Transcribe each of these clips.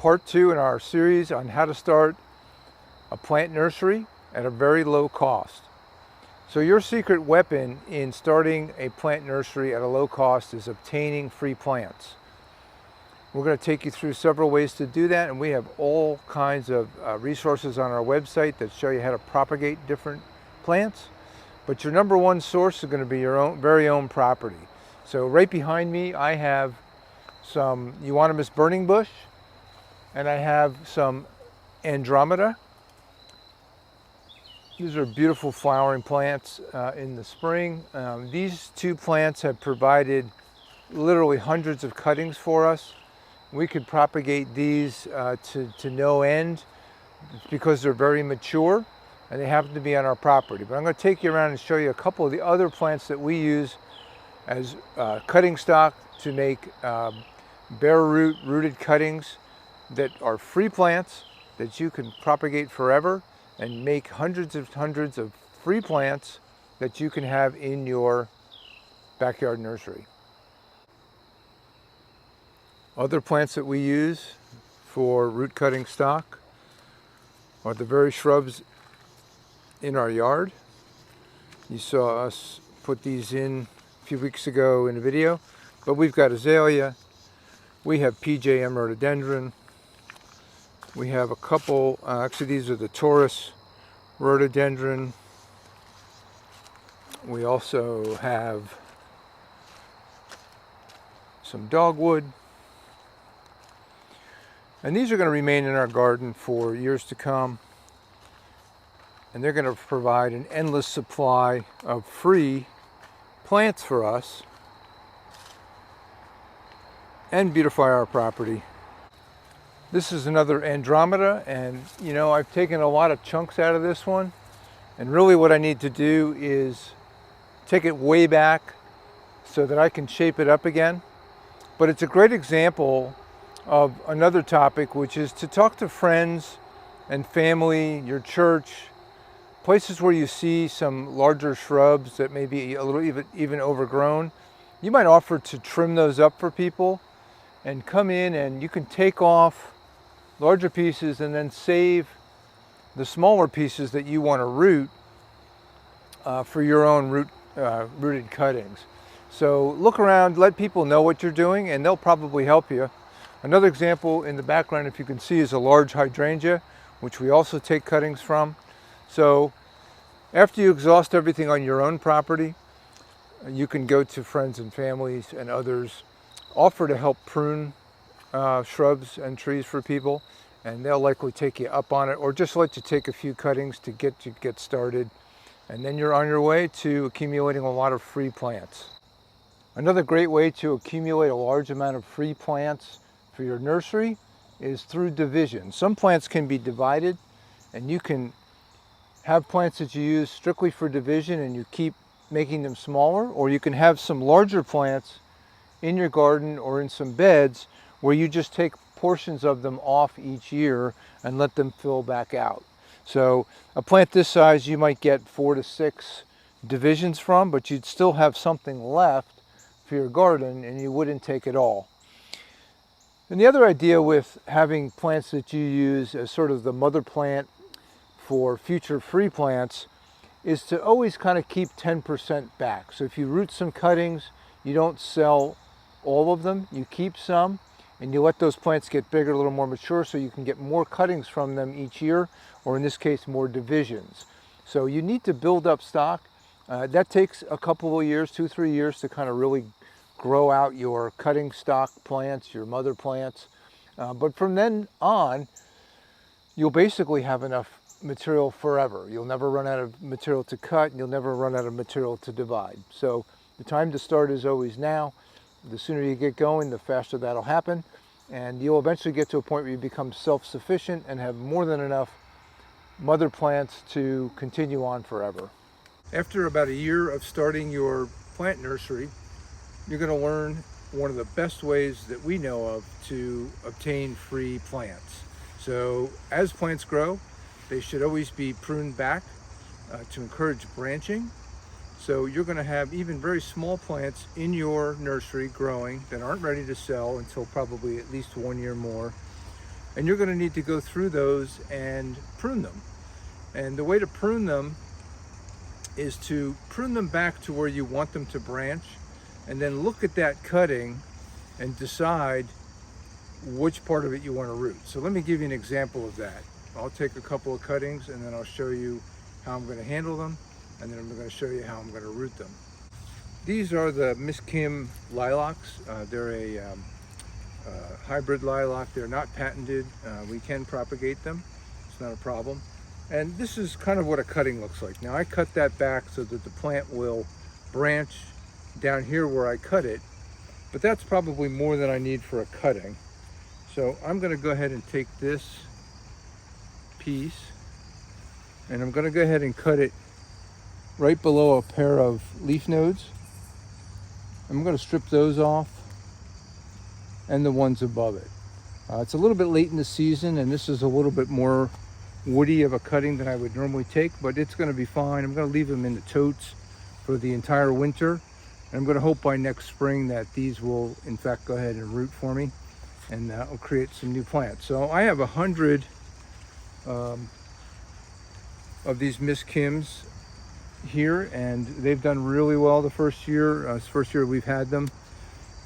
part 2 in our series on how to start a plant nursery at a very low cost. So your secret weapon in starting a plant nursery at a low cost is obtaining free plants. We're going to take you through several ways to do that, and we have all kinds of resources on our website that show you how to propagate different plants. But your number one source is going to be your own very own property. So right behind me I have some euonymus burning bush, and I have some Andromeda. These are beautiful flowering plants in the spring. These two plants have provided literally hundreds of cuttings for us. We could propagate these to no end because they're very mature and they happen to be on our property. But I'm going to take you around and show you a couple of the other plants that we use as cutting stock to make bare root rooted cuttings that are free plants that you can propagate forever and make hundreds of free plants that you can have in your backyard nursery. Other plants that we use for root cutting stock are the very shrubs in our yard. You saw us put these in a few weeks ago in a video, but we've got azalea, we have PJM rhododendron, we have a couple, actually these are the Taurus rhododendron. We also have some dogwood. And these are going to remain in our garden for years to come. And they're going to provide an endless supply of free plants for us and beautify our property. This is another Andromeda, and you know, I've taken a lot of chunks out of this one, and really what I need to do is take it way back so that I can shape it up again. But it's a great example of another topic, which is to talk to friends and family, your church, places where you see some larger shrubs that may be a little even overgrown. You might offer to trim those up for people and come in, and you can take off larger pieces and then save the smaller pieces that you want to root for your own rooted cuttings. So look around, let people know what you're doing, and they'll probably help you. Another example in the background, if you can see, is a large hydrangea, which we also take cuttings from. So after you exhaust everything on your own property, you can go to friends and families and others, offer to help prune shrubs and trees for people, and they'll likely take you up on it, or just let you take a few cuttings to get started, and then you're on your way to accumulating a lot of free plants. Another great way to accumulate a large amount of free plants for your nursery is through division. Some plants can be divided, and you can have plants that you use strictly for division and you keep making them smaller, or you can have some larger plants in your garden or in some beds where you just take portions of them off each year and let them fill back out. So a plant this size you might get 4 to 6 divisions from, but you'd still have something left for your garden and you wouldn't take it all. And the other idea with having plants that you use as sort of the mother plant for future free plants is to always kind of keep 10% back. So if you root some cuttings, you don't sell all of them, you keep some, and you let those plants get bigger, a little more mature, so you can get more cuttings from them each year, or in this case, more divisions. So you need to build up stock. That takes a couple of years, 2-3 years, to kind of really grow out your cutting stock plants, your mother plants. But from then on, you'll basically have enough material forever. You'll never run out of material to cut, and you'll never run out of material to divide. So the time to start is always now. The sooner you get going, the faster that'll happen, and you'll eventually get to a point where you become self-sufficient and have more than enough mother plants to continue on forever. After about a year of starting your plant nursery, you're going to learn one of the best ways that we know of to obtain free plants. So as plants grow, they should always be pruned back to encourage branching. So you're going to have even very small plants in your nursery growing that aren't ready to sell until probably at least 1 year more. and you're going to need to go through those and prune them. And the way to prune them is to prune them back to where you want them to branch, and then look at that cutting and decide which part of it you want to root. So let me give you an example of that. I'll take a couple of cuttings and then I'll show you how I'm going to handle them, and then I'm going to show you how I'm going to root them. These are the Miss Kim lilacs. They're a hybrid lilac. They're not patented. We can propagate them. It's not a problem. And this is kind of what a cutting looks like. Now I cut that back so that the plant will branch down here where I cut it, but that's probably more than I need for a cutting. So I'm going to go ahead and take this piece and I'm going to go ahead and cut it right below a pair of leaf nodes. I'm going to strip those off and the ones above it. It's a little bit late in the season and this is a little bit more woody of a cutting than I would normally take, but it's going to be fine. I'm going to leave them in the totes for the entire winter, and I'm going to hope by next spring that these will in fact go ahead and root for me, and that will create some new plants. So I have 100 of these Miss Kims here, and they've done really well the first year. It's the first year we've had them,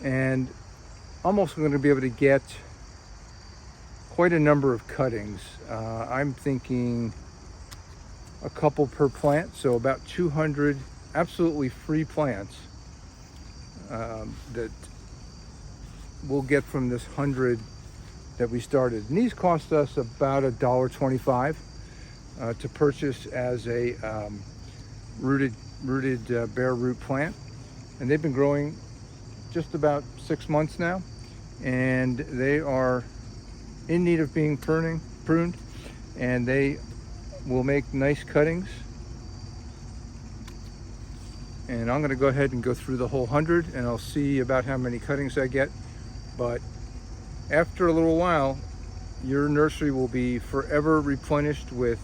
and almost going to be able to get quite a number of cuttings. I'm thinking a couple per plant, so about 200 absolutely free plants that we'll get from this 100 that we started. And these cost us about $1.25 to purchase as a rooted bare root plant, and they've been growing just about 6 months now, and they are in need of being pruned, and they will make nice cuttings. And I'm going to go ahead and go through the whole 100 and I'll see about how many cuttings I get. But after a little while, your nursery will be forever replenished with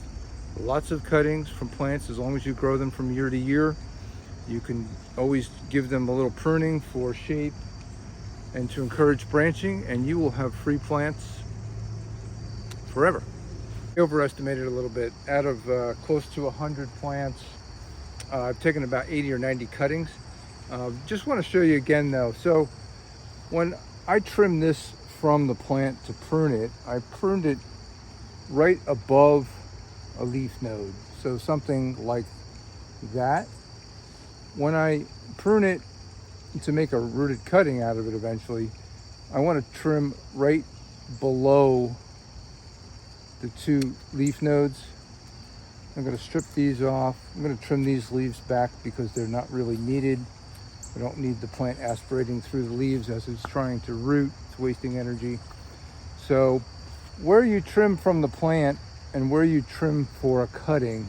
lots of cuttings from plants. As long as you grow them from year to year, you can always give them a little pruning for shape and to encourage branching, and you will have free plants forever. I overestimated a little bit. Out of close to 100 plants, I've taken about 80 or 90 cuttings. Just want to show you again though. So when I trim this from the plant to prune it, I pruned it right above a leaf node. So something like that. When I prune it to make a rooted cutting out of it eventually, I want to trim right below the two leaf nodes. I'm going to strip these off. I'm going to trim these leaves back because they're not really needed. I don't need the plant aspirating through the leaves as it's trying to root. It's wasting energy. So where you trim from the plant and where you trim for a cutting,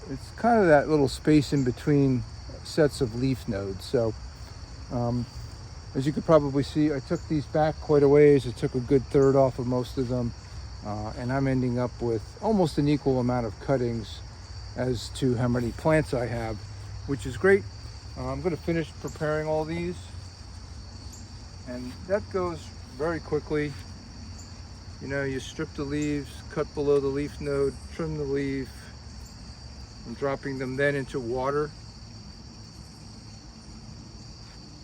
it's kind of that little space in between sets of leaf nodes. So as you could probably see, I took these back quite a ways. I took a good third off of most of them. And I'm ending up with almost an equal amount of cuttings as to how many plants I have, which is great. I'm going to finish preparing all these, and that goes very quickly. You know, you strip the leaves, cut below the leaf node, trim the leaf. I'm dropping them then into water,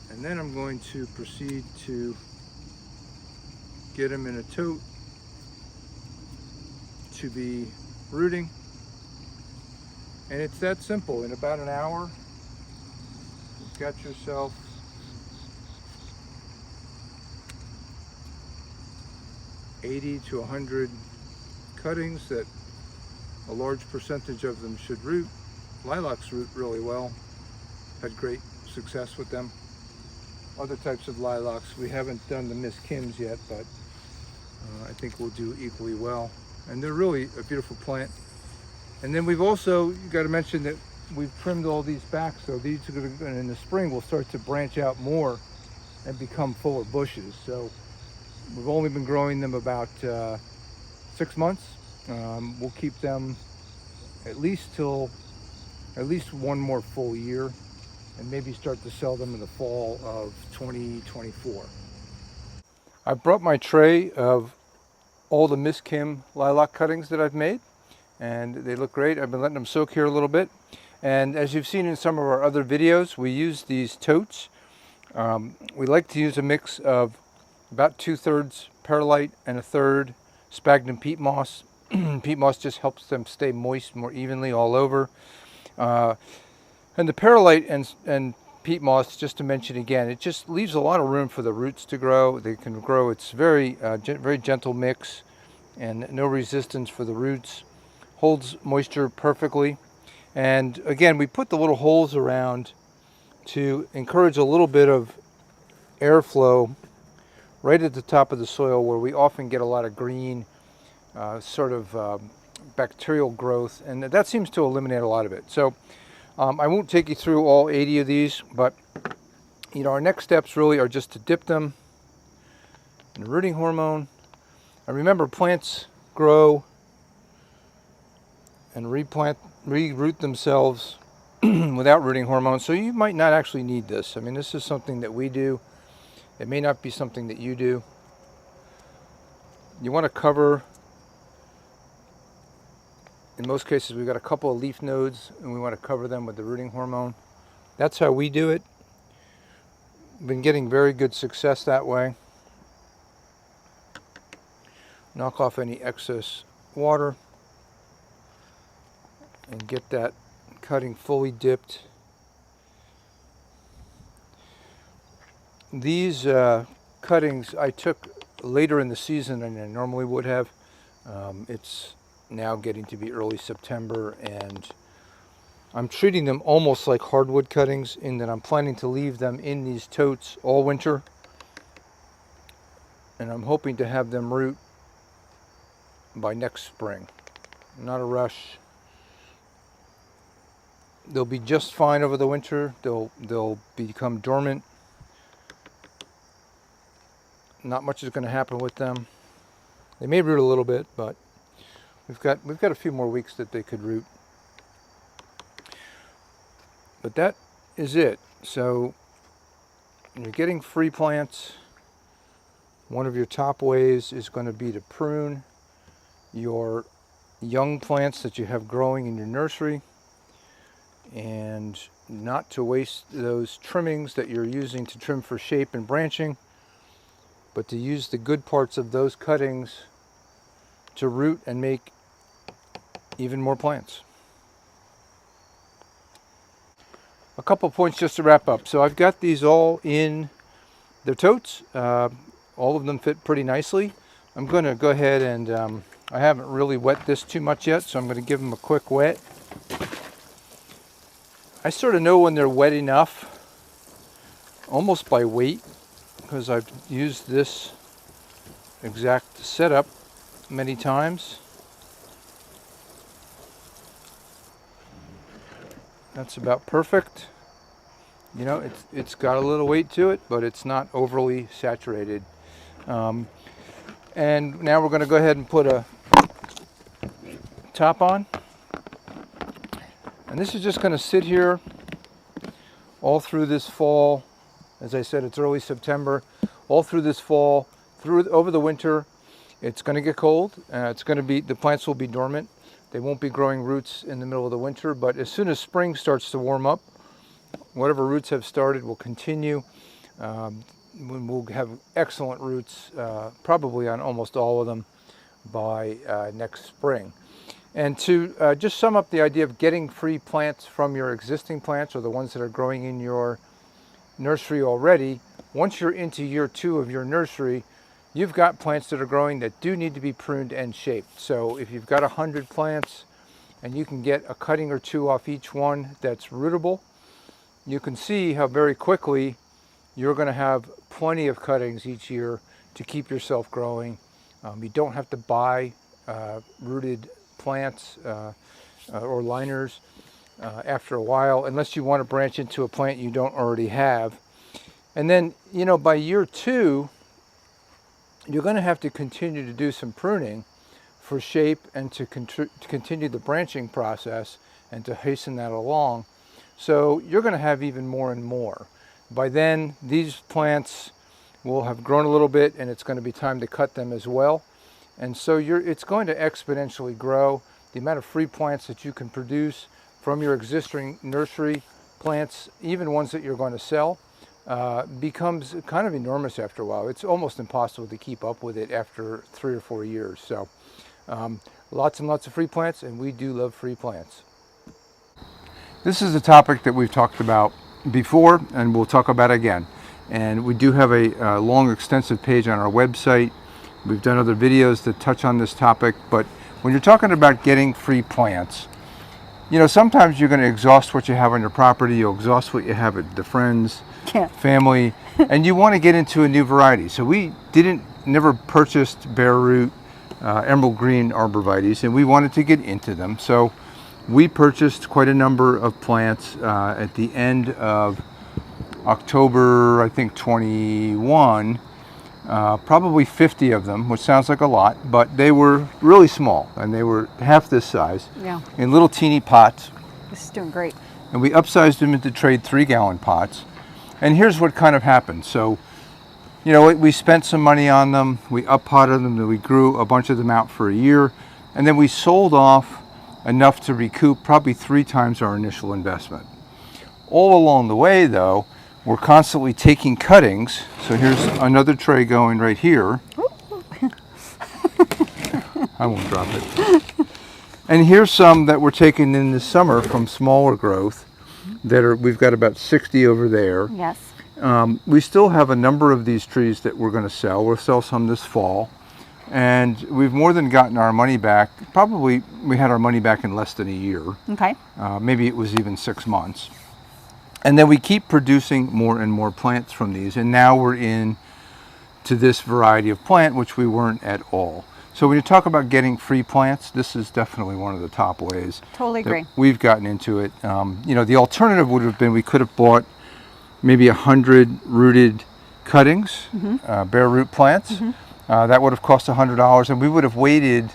and then I'm going to proceed to get them in a tote to be rooting. And it's that simple. In about an hour, you've got yourself $80 to $100 cuttings that a large percentage of them should root. Lilacs root really well. Had great success with them. Other types of lilacs, we haven't done the Miss Kims yet, but I think we'll do equally well. And they're really a beautiful plant. And then we've also, you got to mention that we've trimmed all these back, so these are going to, in the spring, will start to branch out more and become fuller bushes. So we've only been growing them about 6 months. We'll keep them at least one more full year, and maybe start to sell them in the fall of 2024. I brought my tray of all the Miss Kim lilac cuttings that I've made, and they look great. I've been letting them soak here a little bit. And as you've seen in some of our other videos, we use these totes. We like to use a mix of about 2/3 perlite and 1/3 sphagnum peat moss. Peat moss just helps them stay moist more evenly all over. And the perlite and peat moss, just to mention again, it just leaves a lot of room for the roots to grow. They can grow. It's very gentle mix and no resistance for the roots. Holds moisture perfectly. And again, we put the little holes around to encourage a little bit of airflow right at the top of the soil, where we often get a lot of green bacterial growth, and that seems to eliminate a lot of it. So I won't take you through all 80 of these, but our next steps really are just to dip them in rooting hormone. And remember, plants grow and reroot themselves without rooting hormone, so you might not actually need this. I mean, this is something that we do. It may not be something that you do. You want to cover, in most cases, we've got a couple of leaf nodes and we want to cover them with the rooting hormone. That's how we do it. Been getting very good success that way. Knock off any excess water and get that cutting fully dipped. These cuttings I took later in the season than I normally would have. It's now getting to be early September, and I'm treating them almost like hardwood cuttings in that I'm planning to leave them in these totes all winter, and I'm hoping to have them root by next spring. Not a rush. They'll be just fine over the winter. They'll become dormant. Not much is going to happen with them. They may root a little bit, but we've got a few more weeks that they could root. But that is it. So when you're getting free plants, one of your top ways is going to be to prune your young plants that you have growing in your nursery, and not to waste those trimmings that you're using to trim for shape and branching, but to use the good parts of those cuttings to root and make even more plants. A couple points just to wrap up. So I've got these all in their totes. All of them fit pretty nicely. I'm going to go ahead and I haven't really wet this too much yet, so I'm going to give them a quick wet. I sort of know when they're wet enough, almost by weight, because I've used this exact setup many times. That's about perfect. It's got a little weight to it, but it's not overly saturated. And now we're going to go ahead and put a top on. And this is just going to sit here all through this fall. As I said, it's early September. All through this fall, over the winter. It's going to get cold. The plants will be dormant. They won't be growing roots in the middle of the winter, but as soon as spring starts to warm up, whatever roots have started will continue. We'll have excellent roots, probably on almost all of them by next spring. And to just sum up the idea of getting free plants from your existing plants, or the ones that are growing in your nursery already, once you're into year 2 of your nursery, you've got plants that are growing that do need to be pruned and shaped. So if you've got 100 plants and you can get a cutting or 2 off each one that's rootable, you can see how very quickly you're going to have plenty of cuttings each year to keep yourself growing. You don't have to buy rooted plants or liners after a while, unless you want to branch into a plant you don't already have. And then, by year 2, you're going to have to continue to do some pruning for shape and to continue the branching process and to hasten that along. So you're going to have even more and more. By then, these plants will have grown a little bit, and it's going to be time to cut them as well. And so it's going to exponentially grow. The amount of free plants that you can produce from your existing nursery plants, even ones that you're going to sell, becomes kind of enormous after a while. It's almost impossible to keep up with it after 3 or 4 years. So lots and lots of free plants, and we do love free plants. This is a topic that we've talked about before, and we'll talk about again. And we do have a long, extensive page on our website. We've done other videos that touch on this topic, but when you're talking about getting free plants, you know, sometimes you're going to exhaust what you have on your property, you'll exhaust what you have at the friends, family, and you want to get into a new variety. So we never purchased bare root emerald green arborvitaes, and we wanted to get into them. So we purchased quite a number of plants at the end of October, I think 21, probably 50 of them, which sounds like a lot, but they were really small, and they were half this size, in little teeny pots. This is doing great. And we upsized them into trade 3-gallon pots. And here's what kind of happened. So, you know, we spent some money on them, we up-potted them, and we grew a bunch of them out for a year, and then we sold off enough to recoup probably 3 times our initial investment. All along the way, though, we're constantly taking cuttings. So here's another tray going right here. I won't drop it. And here's some that we're taking in this summer from smaller growth we've got about 60 over there. Yes. We still have a number of these trees that we're going to sell. We'll sell some this fall. And we've more than gotten our money back. Probably we had our money back in less than a year. Okay. Maybe it was even 6 months. And then we keep producing more and more plants from these. And now we're in to this variety of plant, which we weren't at all. So when you talk about getting free plants, this is definitely one of the top ways. Totally agree. We've gotten into it. You know, the alternative would have been we could have bought maybe 100 rooted cuttings, bare root plants. That would have cost $100, and we would have waited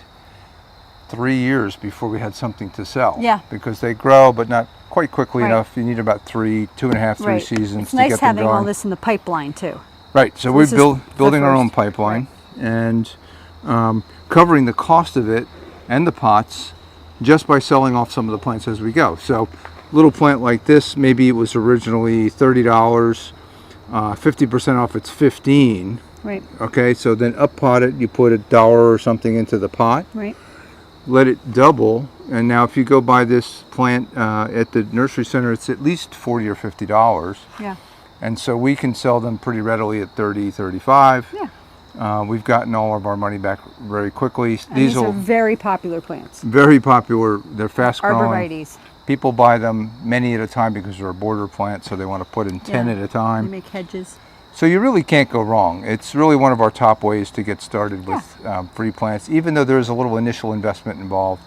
3 years before we had something to sell. Yeah. Because they grow, but not quite quickly enough. You need about 2.5, 3 seasons it's to nice get them having going. all this in the pipeline too. Right. So we're building our own pipeline, and covering the cost of it and the pots just by selling off some of the plants as we go. So little plant like this, maybe it was originally $30, 50% off it's $15. Right. Okay, so then up pot it, you put $1 or something into the pot. Right. Let it double, and now if you go buy this plant at the nursery center, it's at least $40 or $50. Yeah. And so we can sell them pretty readily at $30, $35. Yeah. We've gotten all of our money back very quickly. And these are very popular plants. Very popular. They're fast growing. Arborvitaes. People buy them many at a time because they're a border plant, so they want to put in 10 at a time. They make hedges. So you really can't go wrong. It's really one of our top ways to get started with free plants, even though there's a little initial investment involved.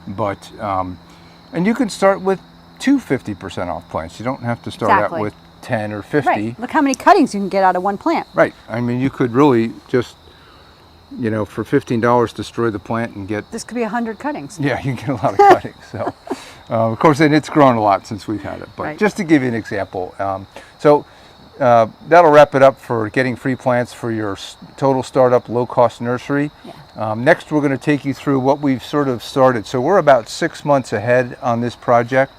But and you can start with 50% off plants. You don't have to start out with 10 or 50. Right. Look how many cuttings you can get out of one plant. Right. I mean, you could really just, you know, for $15 destroy the plant and get... This could be 100 cuttings. Yeah, you can get a lot of cuttings. So, of course, and it's grown a lot since we've had it. But just to give you an example, that'll wrap it up for getting free plants for your total startup low-cost nursery. Yeah. Next, we're going to take you through what we've sort of started. So we're about 6 months ahead on this project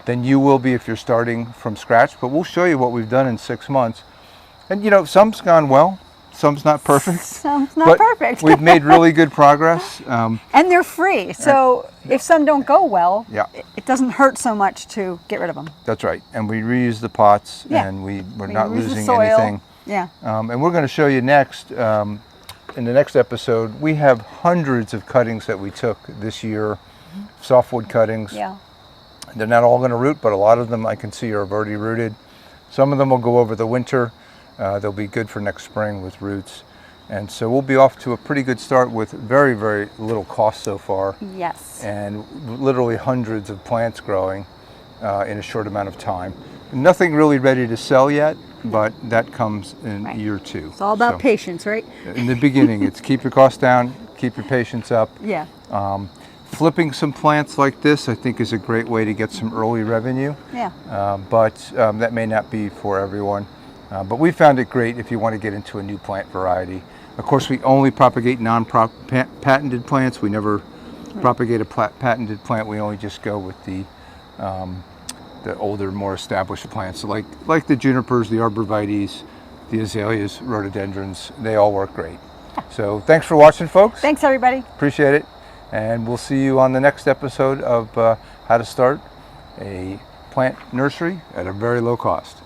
than you will be if you're starting from scratch. But we'll show you what we've done in 6 months. And, you know, some's gone well. Some's not perfect. Some's not perfect. We've made really good progress. And they're free. So if some don't go well, it doesn't hurt so much to get rid of them. That's right. And we reuse the pots, and we're not losing anything. Yeah. And we're going to show you next, in the next episode, we have hundreds of cuttings that we took this year, softwood cuttings. Yeah. They're not all going to root, but a lot of them I can see are already rooted. Some of them will go over the winter. They'll be good for next spring with roots. And so we'll be off to a pretty good start with very, very little cost so far. Yes. And literally hundreds of plants growing in a short amount of time. Nothing really ready to sell yet, but that comes in year 2. It's all about patience, right? In the beginning, it's keep your costs down, keep your patience up. Yeah. Flipping some plants like this, I think, is a great way to get some early revenue. Yeah. But that may not be for everyone. But we found it great if you want to get into a new plant variety. Of course, we only propagate non-patented plants. We never propagate a patented plant. We only just go with the older, more established plants. So like the junipers, the arborvitaes, the azaleas, rhododendrons, they all work great. So thanks for watching, folks. Thanks, everybody. Appreciate it. And we'll see you on the next episode of how to start a plant nursery at a very low cost.